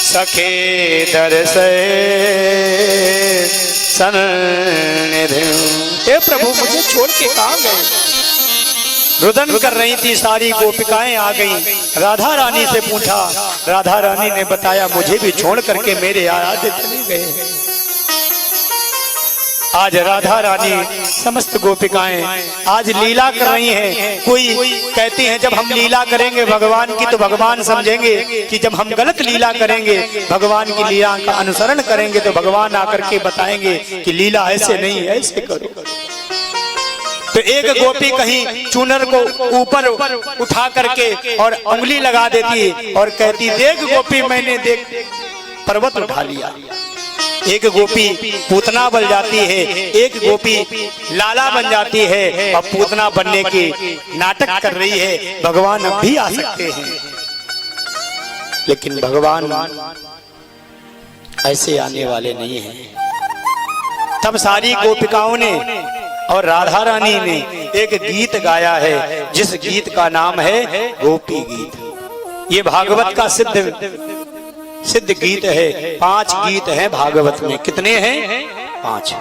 सखे दर्शे सन्निधि। हे प्रभु मुझे छोड़ के कहाँ गए? रुदन कर रही थी सारी गोपिकाएं आ गईं। राधा रानी से पूछा, राधा रानी ने बताया मुझे भी छोड़ करके मेरे आराध्य चले गए। आज राधा रानी समस्त गोपिकाएं आज लीला कर रही हैं। कोई कहती हैं जब हम लीला करेंगे भगवान की तो भगवान समझेंगे कि जब हम गलत लीला करेंगे, भगवान की लीला का अनुसरण करेंगे तो भगवान आकर के बताएंगे कि लीला ऐसे नहीं ऐसे करो। तो एक गोपी कहीं चूनर को ऊपर उठा करके और उंगली लगा देती और कहती देख गोपी मैंने देख पर्वत उठा लिया। एक गोपी पूतना बन जाती है, एक गोपी लाला बन जाती है और पूतना बनने की नाटक कर रही है। भगवान अब भी आ सकते हैं, लेकिन भगवान ऐसे आने वाले नहीं हैं। तब सारी गोपिकाओं ने और राधा रानी ने एक गीत गाया है जिस गीत का नाम है गोपी गीत। ये भागवत का सिद्ध गीत है। 5 गीत हैं भागवत में। कितने हैं? 5।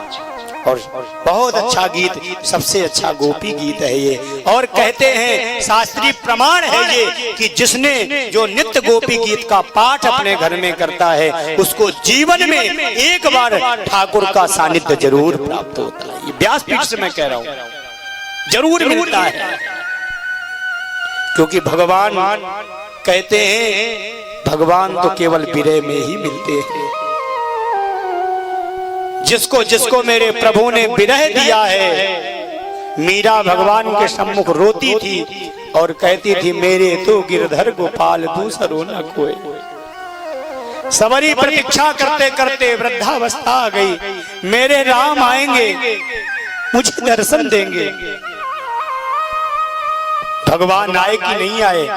और बहुत अच्छा गीत, सबसे अच्छा गोपी गीत है ये। और कहते हैं शास्त्रीय प्रमाण है ये कि जिसने जो नित्य गोपी गीत का पाठ अपने घर में करता है उसको जीवन में एक बार ठाकुर का सानिध्य जरूर प्राप्त होता है। ये व्यासपीठ से मैं कह रहा हूं, जरूर मिलता है। क्योंकि भगवान कहते हैं भगवान तो केवल विरह में ही मिलते हैं। जिसको जिसको मेरे प्रभु ने विरह दिया है। मीरा भगवान के सम्मुख रोती थी और कहती थी मेरे तो गिरधर गोपाल दूसरो न कोई। सवरी प्रतीक्षा करते करते वृद्धावस्था आ गई। मेरे राम आएंगे, मुझे दर्शन देंगे। भगवान आए कि नहीं आए?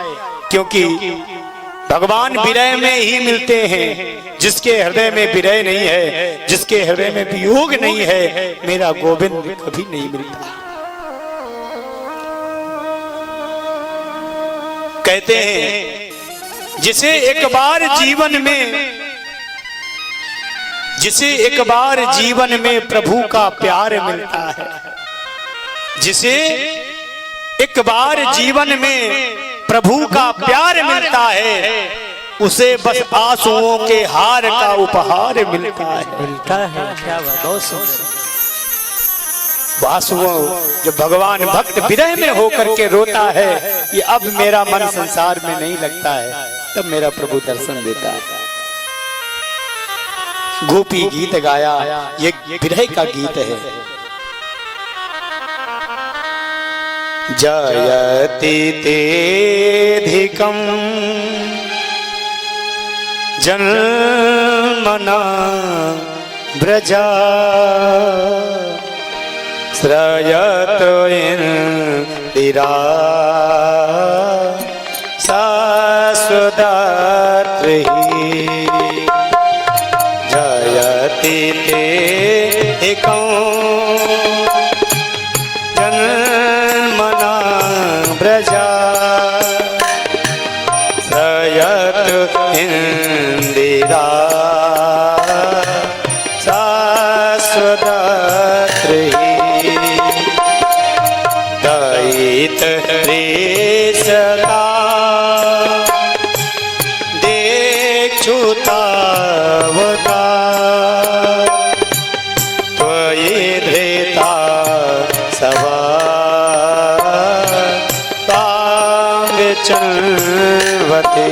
क्योंकि भगवान विरह में ही मिलते हैं। जिसके हृदय में विरह नहीं है, जिसके हृदय में वियोग नहीं है, मेरा गोविंद कभी नहीं मिलता। कहते हैं जिसे एक बार जीवन में प्रभु का प्यार मिलता है, जिसे एक बार जीवन में प्रभु का प्यार मिलता है उसे बस आंसुओं के हार का उपहार मिलता है। क्या बात, बहुत सुंदर। आंसुओं जो भगवान भक्त विरह में होकर के रोता है, ये अब मेरा मन संसार में नहीं लगता है, तब मेरा प्रभु दर्शन देता है। गोपी गीत गाया, ये विरह का गीत है। जयति तेधिकं जन्मना व्रजा श्रयत इंदिरा शाश्वदात्री जयति तेधिकं जन्मना व्रजा श्रयत इंदिरा शाश्वदात्री दयित रेशता देक्षुतावता त्वयि धृता सवा चलवते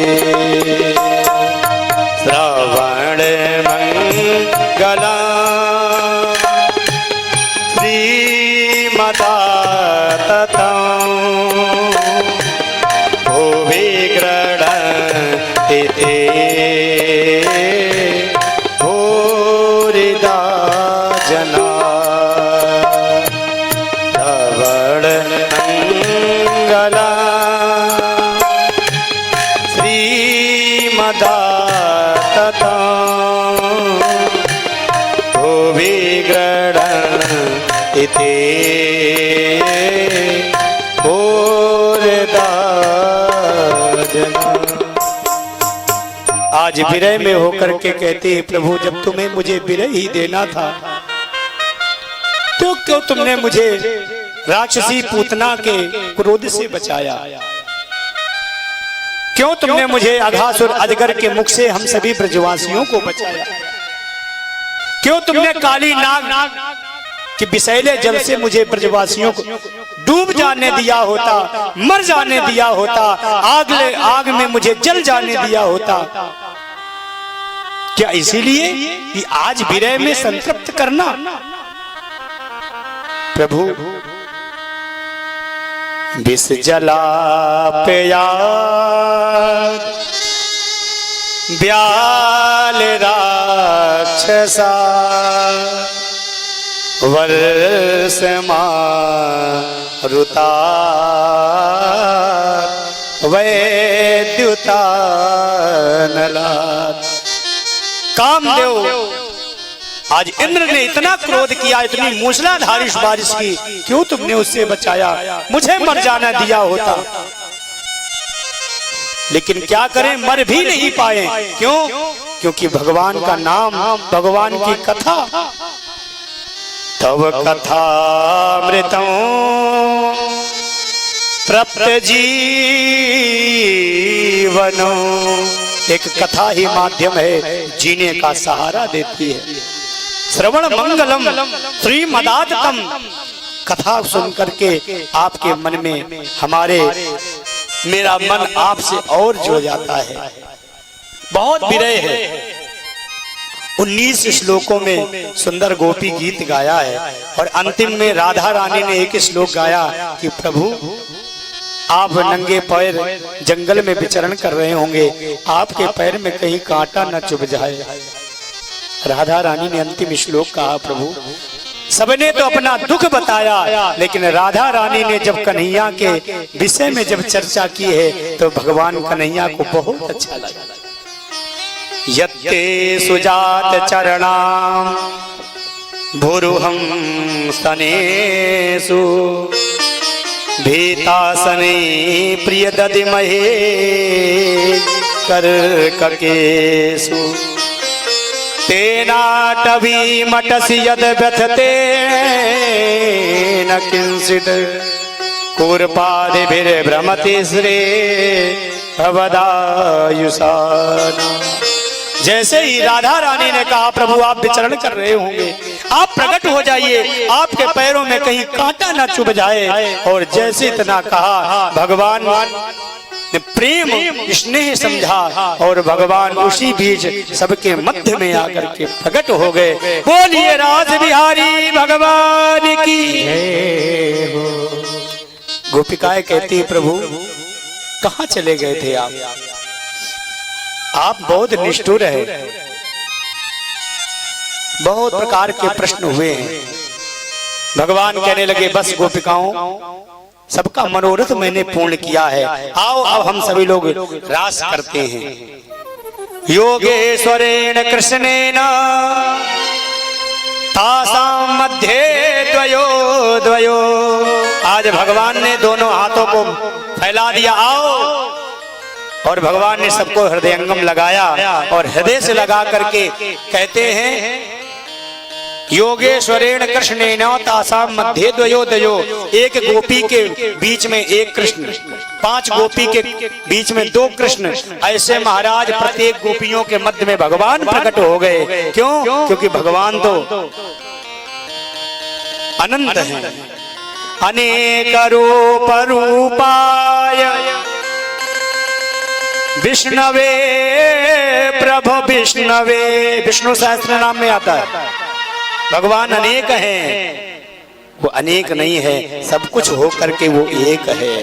श्रवण मंगला श्रीमता तथा भुवि गृह्णन्ति ते भूरिदा जना श्रवण मंगला तथा भुवि गृह्णन्ति ते भूरिदा जना। आज विरह में होकर के कहते हैं, प्रभु जब तुम्हें मुझे विरह ही देना था तो क्यों तुमने मुझे राक्षसी पूतना के क्रोध से बचाया? क्यों तुमने मुझे अघासुर अजगर के मुख से हम सभी ब्रजवासियों को बचाया? क्यों तुमने काली नाग के विषैले जल से मुझे ब्रजवासियों को डूब जाने दिया होता, मर जाने दिया होता, आग में मुझे जल जाने दिया होता? क्या इसीलिए कि आज विरह में संतृप्त करना? प्रभु विष जला प्यार ब्याल राक्षसा वर्ष मारुता वैद्युता नलात। कामदेव आज इंद्र ने इतना क्रोध किया, इतनी मूसलाधारी बारिश की, क्यों तुमने उससे बचाया? मुझे मर जाना दिया होता। लेकिन क्या करें, मर भी नहीं पाए। क्यों? क्योंकि भगवान का नाम, भगवान की कथा। तव कथामृतं तृप्त जीवनो। एक कथा ही माध्यम है, जीने का सहारा देती है। श्रवण मंगलम श्रीमदाततम। कथा सुन करके आपके मन में मेरा मन आपसे और जुड़ जाता है। बहुत विरह है। 19 श्लोकों में सुंदर गोपी गीत गाया है और अंतिम में राधा रानी ने एक श्लोक गाया कि प्रभु आप नंगे पैर जंगल में विचरण कर रहे होंगे, आपके पैर में कहीं कांटा न चुभ जाए। राधा रानी ने अंतिम श्लोक कहा। प्रभु सबने तो अपना दुख बताया, लेकिन राधा रानी ने जब कन्हैया के विषय में जब चर्चा की है तो भगवान कन्हैया को बहुत अच्छा लगा। यत्ते सुजात चरणाम भुरुहं स्तनेषु भीतासने प्रिय दधिमहे कर्ककेषु तेनाटवी मटसि यद व्यथते न किंचित् कूर्पादिभिर्भ्रमति श्रे भवदायुषाना। जैसे ही राधा रानी ने कहा प्रभु आप विचरण कर रहे होंगे, आप प्रकट हो जाइए, आपके पैरों में कहीं कांटा ना चुभ जाए। और जैसे इतना कहा भगवान ने प्रेम स्नेह समझा और भगवान उसी बीच सबके मध्य में आकर के प्रकट हो गए। बोलिए राज बिहारी भगवान की जय हो। गोपिकाएं कहती प्रभु कहाँ चले गए थे आप बहुत निष्ठुर है। बहुत प्रकार के प्रश्न हुए हैं। भगवान कहने लगे बस गोपिकाओं सबका मनोरथ मैंने पूर्ण किया है, आओ अब हम सभी लोग रास करते हैं। योगेश्वरेण कृष्णेन तासाम मध्ये द्वयो द्वयो। आज भगवान ने दोनों हाथों को फैला दिया, आओ। और भगवान ने सबको हृदयंगम लगाया और हृदय से लगा करके कहते हैं योगेश्वरेण कृष्णेन तासाम मध्ये द्वयो द्वयो। एक गोपी के बीच में एक कृष्ण, 5 गोपी के बीच में 2 कृष्ण। ऐसे महाराज प्रत्येक गोपियों के मध्य में भगवान प्रकट हो गए। क्यों? क्योंकि भगवान तो अनंत हैं। अनेक रूप रूपाय विष्णवे प्रभु विष्णवे। विष्णु सहस्त्र नाम में आता है भगवान अनेक हैं, वो अनेक नहीं है, सब कुछ हो करके वो एक है।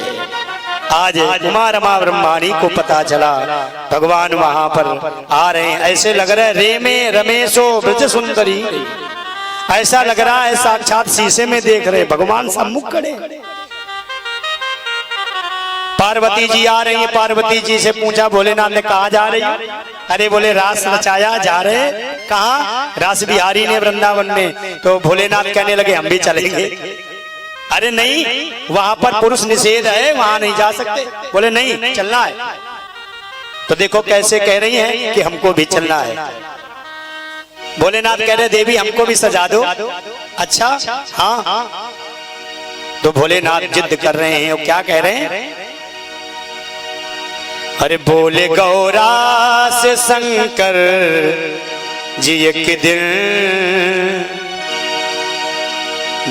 आज उमा रमा ब्रह्माणी को पता चला भगवान वहां पर आ रहे हैं। ऐसे लग रहा है रेमे रमेशो ब्रज सुंदरी, ऐसा लग रहा है साक्षात शीशे में देख रहे भगवान सम्मुख खड़े। पार्वती जी आ रही है, पार्वती जी से पूछा भोलेनाथ ने कहा जा रही? अरे बोले रास रचाया जा रहे। कहा? रास बिहारी ने वृंदावन में। तो भोलेनाथ कहने लगे हम भी चलेंगे। अरे नहीं, वहां पर पुरुष निषेध है, वहां नहीं जा सकते। बोले नहीं चलना है। तो देखो कैसे कह रही हैं कि हमको भी चलना है। भोलेनाथ कह रहे देवी हमको भी सजा दो। अच्छा हाँ। तो भोलेनाथ जिद कर रहे हैं। क्या कह रहे हैं? अरे बोले गौरा से शंकर जी एक दिन,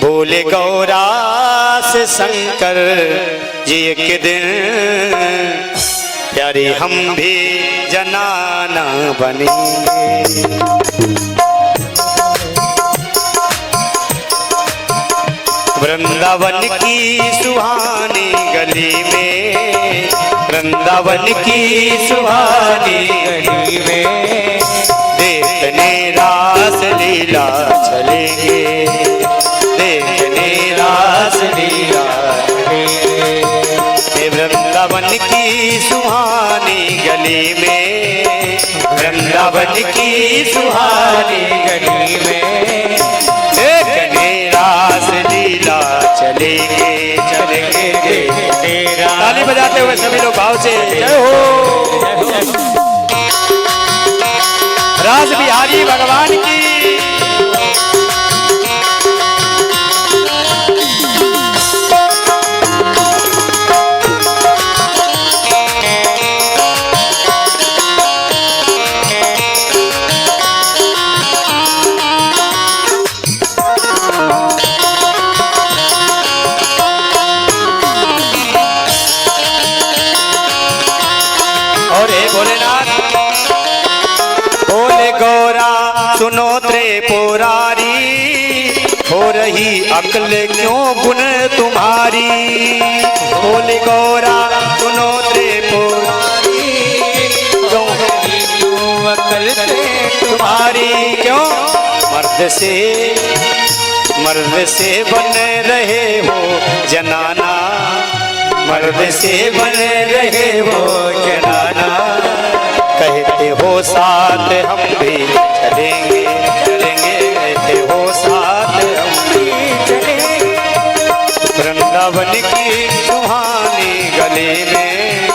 बोले गौरा से शंकर जी एक दिन, प्यारी हम भी जनाना बनेंगे। वृंदावन की सुहानी गली में, वृंदावन की सुहानी गली में देखने रास लीला चलेंगे, देखने रास लीला चलेंगे। वृंदावन की सुहानी गली में, वृंदावन की सुहानी गली में देखने रास लीला चलेंगे, चलेंगे। ताली बजाते हुए सभी लोग भाव से जय हो। रास बिहारी भगवान की। सुनो त्रिपुरारी, हो रही अक्ल क्यों गुण तुम्हारी। बोले गौरा सुनो त्रिपुरारी, क्यों अक्ल तुम्हारी। क्यों? मर्द से बन रहे हो जनाना, मर्द से बन रहे हो जनाना। कहते हो साथ हम भी चलेंगे, चलेंगे। कहते हो साथ हम भी चलेंगे। वृंदावन की सुहानी गली में,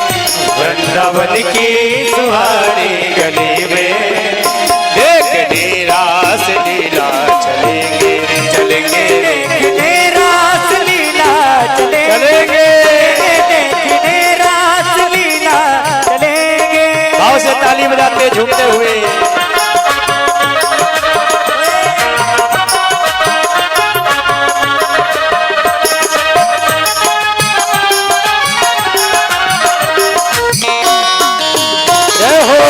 वृंदावन की सुहानी गली में देखने रास लीला चलेंगे, चलेंगे। देखने रास लीला चलेंगे, देखने रास लीला राधे झूमते हुए। जय हो।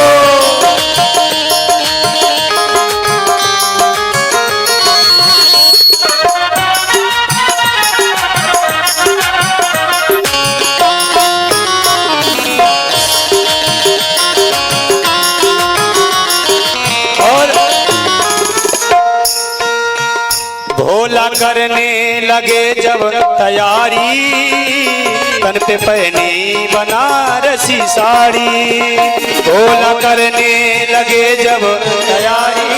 भोला करने लगे जब तैयारी, तन पे पहनी बनारसी साड़ी। भोला करने लगे जब तैयारी,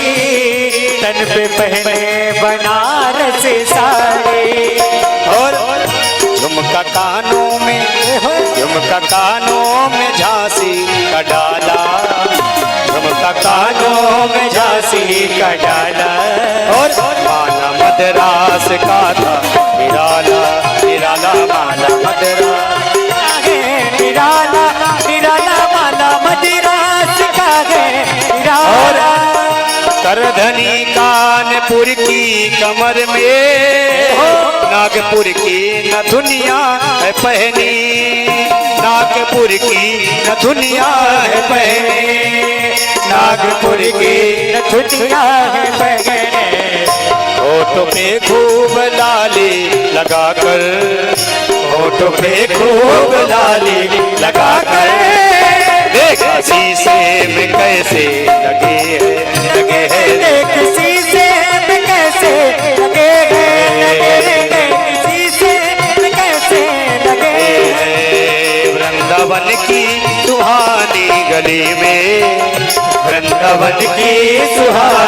तन पे पहने बनारसी साड़ी। और झुमका कानों में, झुमका कानों में झांसी का डाला, झुमका कानों में झांसी का डाला। और माला मदरास का था निराला, निराला माला मदरास, निराला निराला माला मदिरास का है निराला। करधनी कानपुर की कमर में, नागपुर की नथुनिया है पहनी, नागपुर की नथुनिया है पहनी, नागपुर की नथुनिया है पहने। होठों पे खूब लाली लगाकर, होठों पे खूब लाली लगाकर, देख शीशे में कैसे लगे हैं, लगे हैं। देख शीशे में कैसे लगे हैं, देख शीशे में कैसे लगे हैं। वृंदावन की सुहानी गली में, वृंदावन की सुहानी